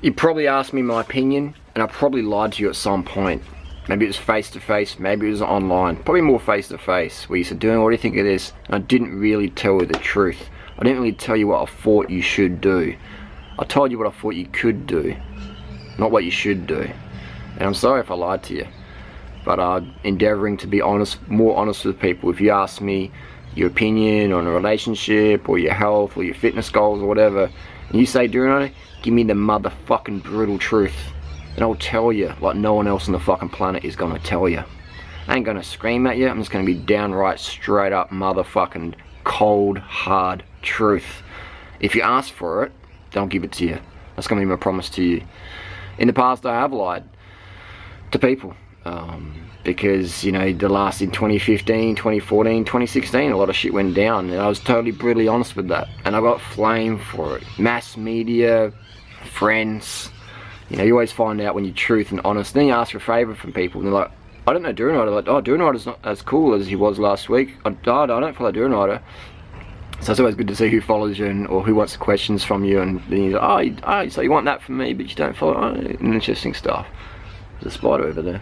You probably asked me my opinion, and I probably lied to you at some point. Maybe it was face to face, maybe it was online. Probably more face to face, where you said, "Doing, what do you think of this?" And I didn't really tell you the truth. I didn't really tell you what I thought you should do. I told you what I thought you could do, not what you should do. And I'm sorry if I lied to you, but I'm endeavoring to be honest, more honest with people. If you ask me your opinion on a relationship, or your health, or your fitness goals, or whatever, and you say, "Bruno, give me the motherfucking brutal truth," and I'll tell you like no one else on the fucking planet is gonna tell you. I ain't gonna scream at you. I'm just gonna be downright, straight up, motherfucking cold, hard truth. If you ask for it, then I'll give it to you. That's gonna be my promise to you. In the past, I have lied to people because, you know, in 2015, 2014, 2016, a lot of shit went down, and I was totally brutally honest with that, and I got flamed for it. Mass media, friends, you know, you always find out when you're truth and honest. Then you ask for a favour from people, and they're like, "I don't know Duranider." Like, "Oh, Duranider's not as cool as he was last week. I don't follow Duranider." So it's always good to see who follows you or who wants questions from you, and then you're like, "Oh, so you want that from me, but you don't follow." Oh, interesting stuff. There's a spider over there.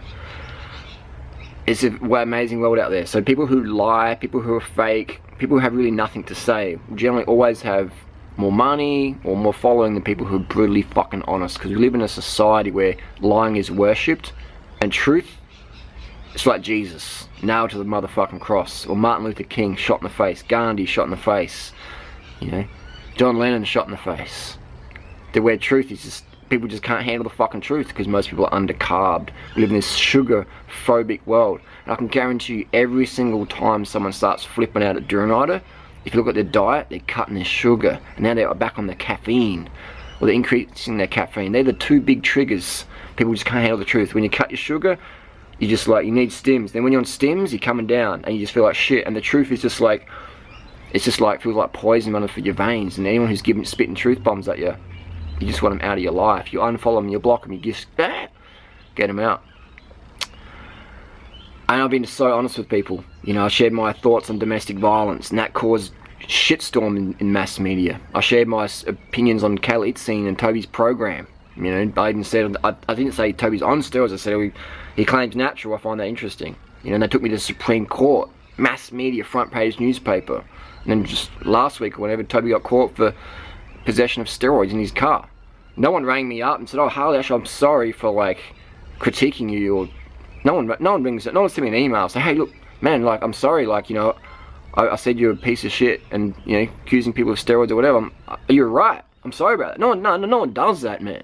It's an amazing world out there. So people who lie, people who are fake, people who have really nothing to say, generally always have more money or more following than people who are brutally fucking honest. Because we live in a society where lying is worshipped, and truth, it's like Jesus, nailed to the motherfucking cross, or Martin Luther King shot in the face, Gandhi shot in the face, you know, John Lennon shot in the face. The where truth is just, people just can't handle the fucking truth because most people are undercarbed. We live in this sugar-phobic world. And I can guarantee you, every single time someone starts flipping out at Duranider, if you look at their diet, they're cutting their sugar. And now they're back on the caffeine. Or they're increasing their caffeine. They're the two big triggers. People just can't handle the truth. When you cut your sugar, you just like, you need stims. Then when you're on stims, you're coming down and you just feel like shit. And the truth is just like, it's just like, feels like poison running through your veins. And anyone who's spitting truth bombs at you, you just want them out of your life. You unfollow them, you block them, you just get them out. And I've been so honest with people. You know, I shared my thoughts on domestic violence, and that caused shitstorm in mass media. I shared my opinions on Kayla Itzine and Toby's program. You know, I even said, I didn't say Toby's on steroids. I said he claims natural. I find that interesting. You know, and they took me to the Supreme Court, mass media, front page newspaper. And then just last week or whenever, Toby got caught for possession of steroids in his car. No one rang me up and said, "Oh, Harley, actually, I'm sorry for like critiquing you," or no one sent me an email saying, "Hey, look, man, like, I'm sorry, like, you know, I said you're a piece of shit and, you know, accusing people of steroids or whatever. You're right. I'm sorry about that." No one does that, man.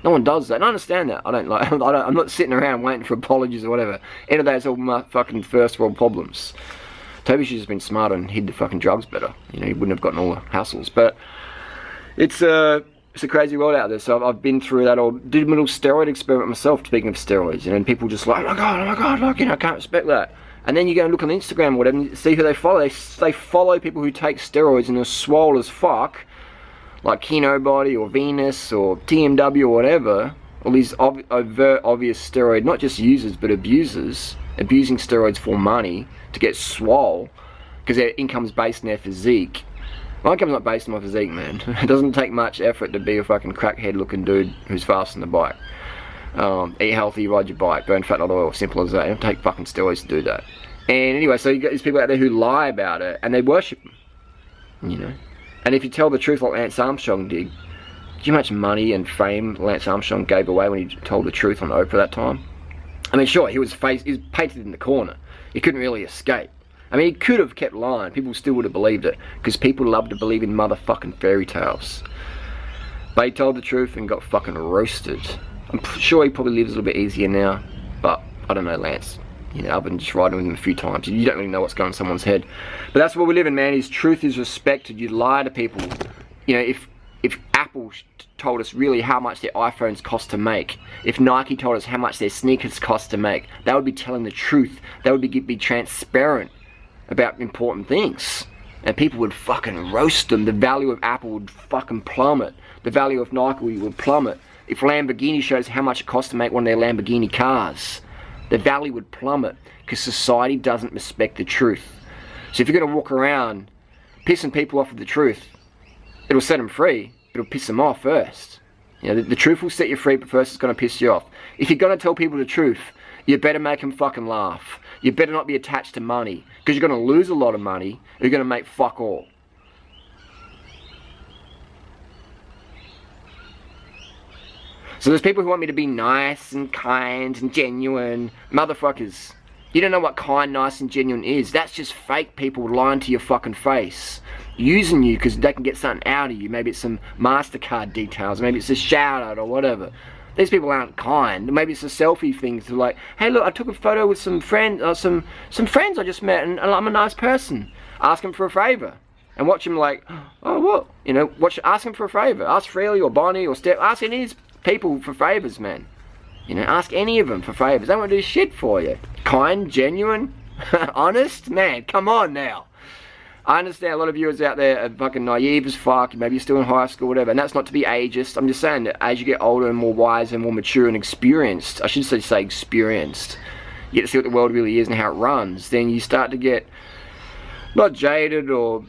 No one does that. And I understand that. I'm not sitting around waiting for apologies or whatever. End of the day, it's all my fucking first world problems. Toby should have been smarter and hid the fucking drugs better. You know, he wouldn't have gotten all the hassles. But it's a crazy world out there. So I've been through that, or did a little steroid experiment myself, speaking of steroids, you know, and people just like, oh my god, like, you know, I can't respect that. And then you go and look on Instagram or whatever and see who they follow. They follow people who take steroids and are swole as fuck, like Kino Body or Venus or TMW or whatever. All these overt, obvious steroid, not just users but abusers, abusing steroids for money to get swole because their income's based on their physique. My income's not based on my physique, man. It doesn't take much effort to be a fucking crackhead looking dude who's fast on the bike. Eat healthy, ride your bike, burn fat, not oil, simple as that. You don't take fucking steroids to do that. And anyway, so you got these people out there who lie about it and they worship them, you know. And if you tell the truth like Lance Armstrong did, do you know how much money and fame Lance Armstrong gave away when he told the truth on Oprah that time? I mean, sure, he was painted in the corner. He couldn't really escape. I mean, he could have kept lying. People still would have believed it, because people love to believe in motherfucking fairy tales. But he told the truth and got fucking roasted. I'm sure he probably lives a little bit easier now, but I don't know Lance. You know, I've been just riding with him a few times. You don't really know what's going on in someone's head. But that's where we live in, man. His truth is respected. You lie to people. You know, if Apple told us really how much their iPhones cost to make, if Nike told us how much their sneakers cost to make, they would be telling the truth. They would be transparent about important things. And people would fucking roast them. The value of Apple would fucking plummet. The value of Nike would plummet. If Lamborghini shows how much it costs to make one of their Lamborghini cars, the value would plummet, because society doesn't respect the truth. So if you're going to walk around pissing people off with the truth, it'll set them free. It'll piss them off first. You know, the truth will set you free, but first it's going to piss you off. If you're going to tell people the truth, you better make them fucking laugh. You better not be attached to money, because you're going to lose a lot of money, or you're going to make fuck all. So there's people who want me to be nice and kind and genuine. Motherfuckers, you don't know what kind, nice and genuine is. That's just fake people lying to your fucking face. Using you because they can get something out of you. Maybe it's some MasterCard details. Maybe it's a shout out or whatever. These people aren't kind. Maybe it's a selfie thing. To like, hey look, I took a photo with some friends, some friends I just met, and I'm a nice person. Ask them for a favour. And watch them like, oh what? You know, ask them for a favour. Ask Freely or Bonnie or Steph. Ask any of these people for favours, man. You know, ask any of them for favours. They won't do shit for you. Kind, genuine, honest, man, come on now. I understand a lot of viewers out there are fucking naive as fuck. Maybe you're still in high school, whatever. And that's not to be ageist. I'm just saying that as you get older and more wise and more mature and experienced, I should say experienced, you get to see what the world really is and how it runs. Then you start to get, not jaded or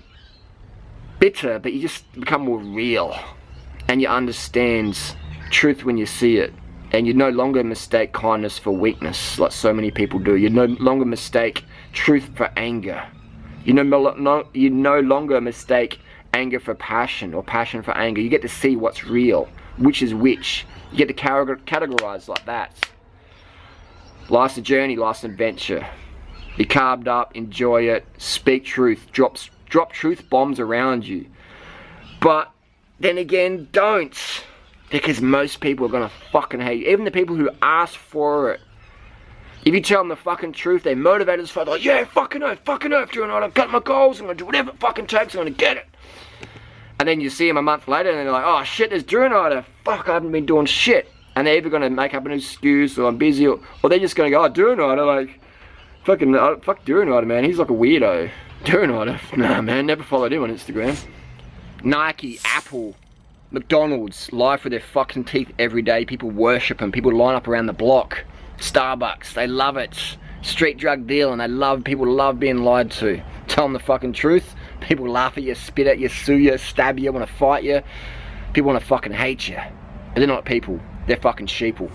bitter, but you just become more real. And you understand truth when you see it. And you no longer mistake kindness for weakness, like so many people do. You no longer mistake truth for anger. You no longer mistake anger for passion or passion for anger. You get to see what's real, which is which. You get to categorize like that. Life's a journey, life's an adventure. Be carved up, enjoy it, speak truth, drop truth bombs around you. But then again, don't. Because most people are gonna fucking hate you. Even the people who ask for it. If you tell them the fucking truth, they're motivated as fuck. They're like, yeah, fucking oath, doing it. I've got my goals. I'm gonna do whatever it fucking takes. I'm gonna get it. And then you see them a month later, and they're like, oh shit, there's Drew-Nighter. Fuck, I haven't been doing shit. And they're either gonna make up an excuse, or I'm busy, or they're just gonna go, oh, Drew-Nighter, like, fucking, fuck Drew-Nighter, man. He's like a weirdo. Drew-Nighter, nah, man, never followed him on Instagram. Nike, Apple, McDonald's, live with their fucking teeth every day. People worship them. People line up around the block. Starbucks, they love it. Street drug deal, and people love being lied to. Tell them the fucking truth. People laugh at you, spit at you, sue you, stab you, want to fight you. People want to fucking hate you. But they're not people. They're fucking sheeple.